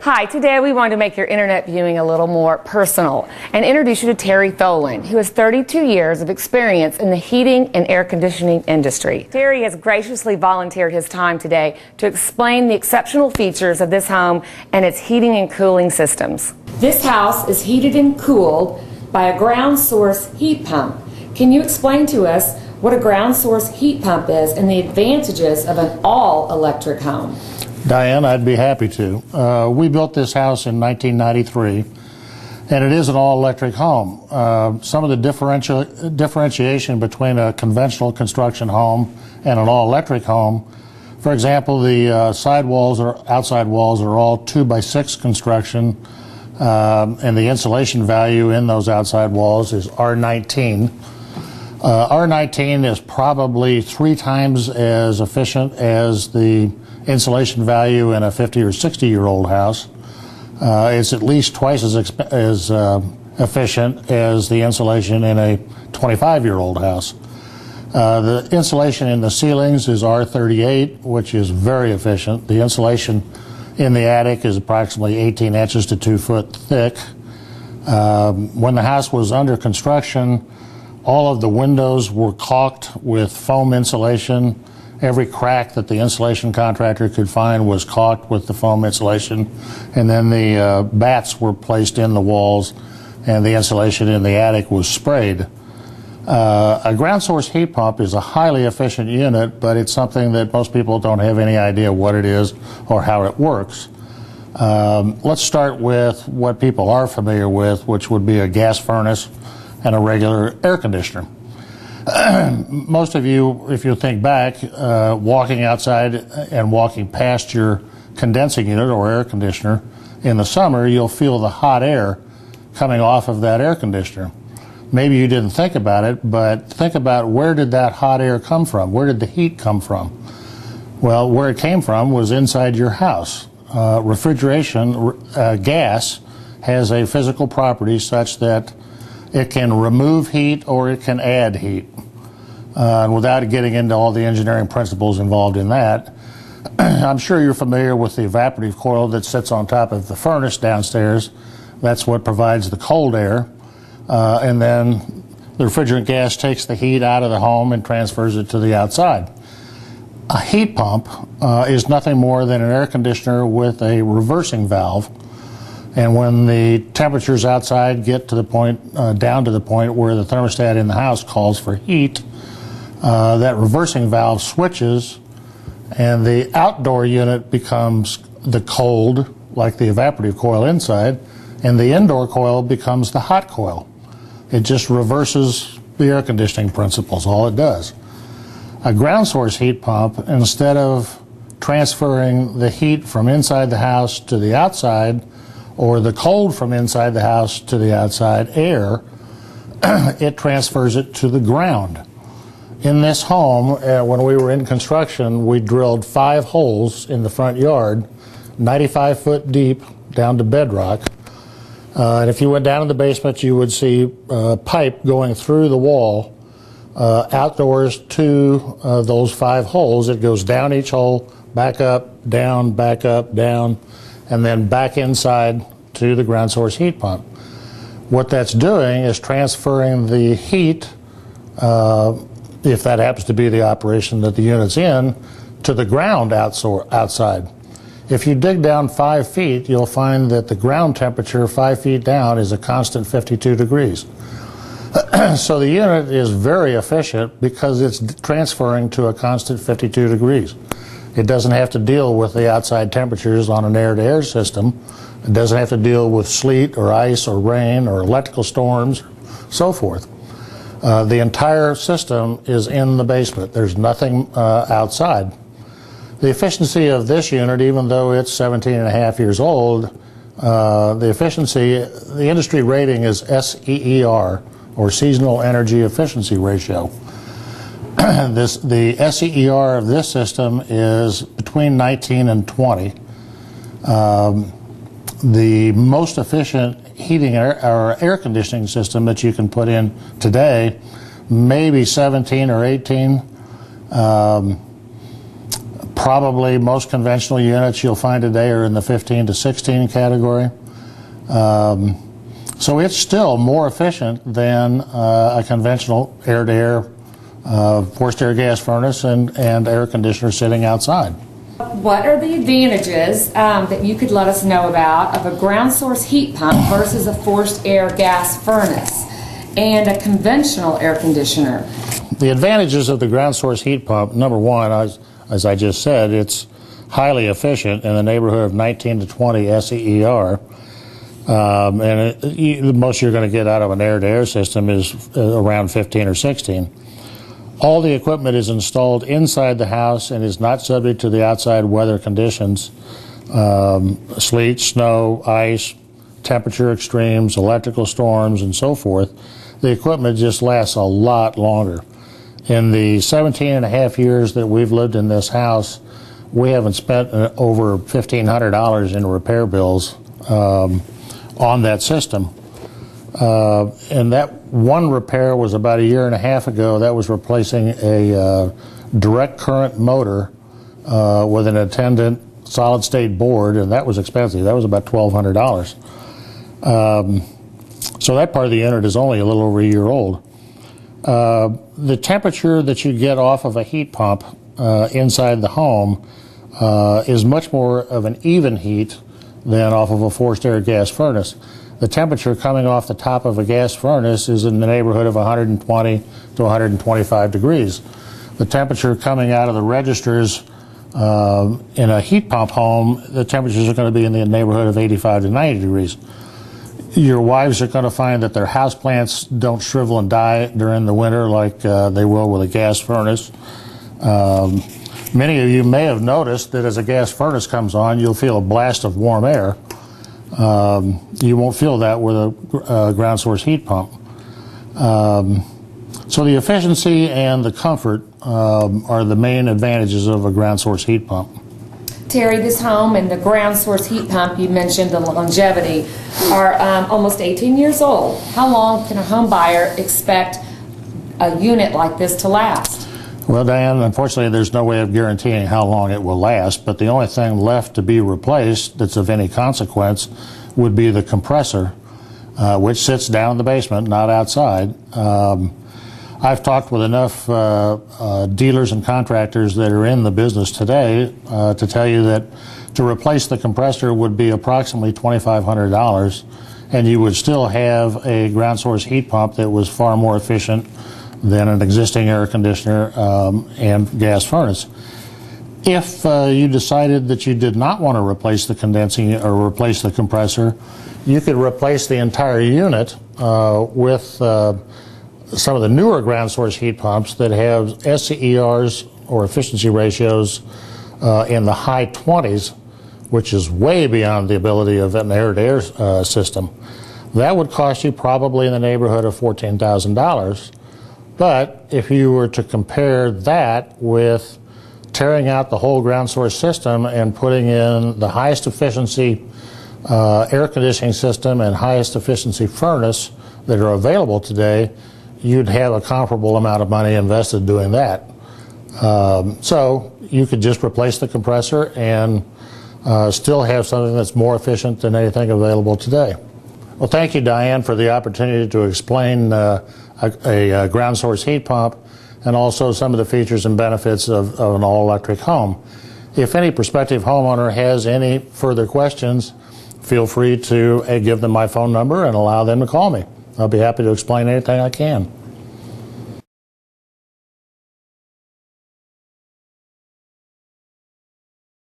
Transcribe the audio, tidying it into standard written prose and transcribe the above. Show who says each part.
Speaker 1: Hi, today we wanted to make your internet viewing a little more personal and introduce you to Terry Tholen, who has 32 years of experience in the heating and air conditioning industry. Terry has graciously volunteered his time today to explain the exceptional features of this home and its heating and cooling systems. This house is heated and cooled by a ground source heat pump. Can you explain to us what a ground source heat pump is and the advantages of an all-electric home?
Speaker 2: Diane, I'd be happy to. We built this house in 1993, and it is an all-electric home. Some of the differentiation between a conventional construction home and an all-electric home, for example, the side walls or outside walls are all 2x6 construction, and the insulation value in those outside walls is R19. R19 is probably 3 times as efficient as the insulation value in a 50 or 60-year-old house. It's at least twice as efficient as the insulation in a 25-year-old house. The insulation in the ceilings is R38, which is very efficient. The insulation in the attic is approximately 18 inches to 2 foot thick. When the house was under construction, all of the windows were caulked with foam insulation. Every crack that the insulation contractor could find was caulked with the foam insulation, and then the bats were placed in the walls, and the insulation in the attic was sprayed. A ground source heat pump is a highly efficient unit, but it's something that most people don't have any idea what it is or how it works. Let's start with what people are familiar with, which would be a gas furnace and a regular air conditioner. Most of you, if you think back, walking outside and walking past your condensing unit or air conditioner in the summer, you'll feel the hot air coming off of that air conditioner. Maybe you didn't think about it, but think about where did that hot air come from? Where did the heat come from? Well, where it came from was inside your house. Refrigeration, gas, has a physical property such that it can remove heat or it can add heat. Without getting into all the engineering principles involved in that, I'm sure you're familiar with the evaporative coil that sits on top of the furnace downstairs. That's what provides the cold air. And then the refrigerant gas takes the heat out of the home and transfers it to the outside. A heat pump is nothing more than an air conditioner with a reversing valve. And when the temperatures outside get to the point, down to the point where the thermostat in the house calls for heat, that reversing valve switches, and the outdoor unit becomes the cold, like the evaporative coil inside, and the indoor coil becomes the hot coil. It just reverses the air conditioning principles, all it does. A ground source heat pump, instead of transferring the heat from inside the house to the outside, or the cold from inside the house to the outside air, it transfers it to the ground. In this home, when we were in construction, we drilled 5 holes in the front yard, 95 foot deep, down to bedrock. And if you went down in the basement, you would see pipe going through the wall outdoors to those 5 holes. It goes down each hole, back up, down, and then back inside to the ground source heat pump. What that's doing is transferring the heat, if that happens to be the operation that the unit's in, to the ground outside. If you dig down 5 feet, you'll find that the ground temperature 5 feet down is a constant 52 degrees. So the unit is very efficient because it's transferring to a constant 52 degrees. It doesn't have to deal with the outside temperatures on an air-to-air system. It doesn't have to deal with sleet or ice or rain or electrical storms, so forth. The entire system is in the basement. There's nothing outside. The efficiency of this unit, even though it's 17 and a half years old, the industry rating is SEER, or Seasonal Energy Efficiency Ratio. The SEER of this system is between 19 and 20. The most efficient heating or air conditioning system that you can put in today, maybe 17 or 18. Probably most conventional units you'll find today are in the 15 to 16 category. So it's still more efficient than a conventional air-to-air forced air gas furnace and air conditioner sitting outside.
Speaker 1: What are the advantages that you could let us know about of a ground source heat pump versus a forced air gas furnace and a conventional air conditioner?
Speaker 2: The advantages of the ground source heat pump, number one, as I just said, it's highly efficient in the neighborhood of 19 to 20 SEER. The most you're going to get out of an air-to-air system is around 15 or 16. All the equipment is installed inside the house and is not subject to the outside weather conditions, sleet, snow, ice, temperature extremes, electrical storms, and so forth. The equipment just lasts a lot longer. In the 17 and a half years that we've lived in this house, we haven't spent over $1,500 in repair bills on that system. And that one repair was about a year and a half ago. That was replacing a direct current motor with an attendant solid state board, and that was expensive. That was about $1,200. So that part of the unit is only a little over a year old. The temperature that you get off of a heat pump inside the home is much more of an even heat than off of a forced air gas furnace. The temperature coming off the top of a gas furnace is in the neighborhood of 120 to 125 degrees. The temperature coming out of the registers in a heat pump home, the temperatures are going to be in the neighborhood of 85 to 90 degrees. Your wives are going to find that their houseplants don't shrivel and die during the winter like they will with a gas furnace. Many of you may have noticed that as a gas furnace comes on, you'll feel a blast of warm air. You won't feel that with a ground source heat pump. So the efficiency and the comfort are the main advantages of a ground source heat pump.
Speaker 1: Terry, this home and the ground source heat pump, you mentioned the longevity, are almost 18 years old. How long can a home buyer expect a unit like this to last?
Speaker 2: Well, Diane, unfortunately, there's no way of guaranteeing how long it will last, but the only thing left to be replaced that's of any consequence would be the compressor, which sits down in the basement, not outside. I've talked with enough dealers and contractors that are in the business today to tell you that to replace the compressor would be approximately $2,500, and you would still have a ground source heat pump that was far more efficient than an existing air conditioner and gas furnace. If you decided that you did not want to replace the condensing or replace the compressor, you could replace the entire unit with some of the newer ground source heat pumps that have SCERs or efficiency ratios in the high 20s, which is way beyond the ability of an air-to-air system. That would cost you probably in the neighborhood of $14,000. But if you were to compare that with tearing out the whole ground source system and putting in the highest efficiency air conditioning system and highest efficiency furnace that are available today, you'd have a comparable amount of money invested doing that. So you could just replace the compressor and still have something that's more efficient than anything available today. Well, thank you, Diane, for the opportunity to explain a ground source heat pump and also some of the features and benefits of an all-electric home. If any prospective homeowner has any further questions, feel free to give them my phone number and allow them to call me. I'll be happy to explain anything I can.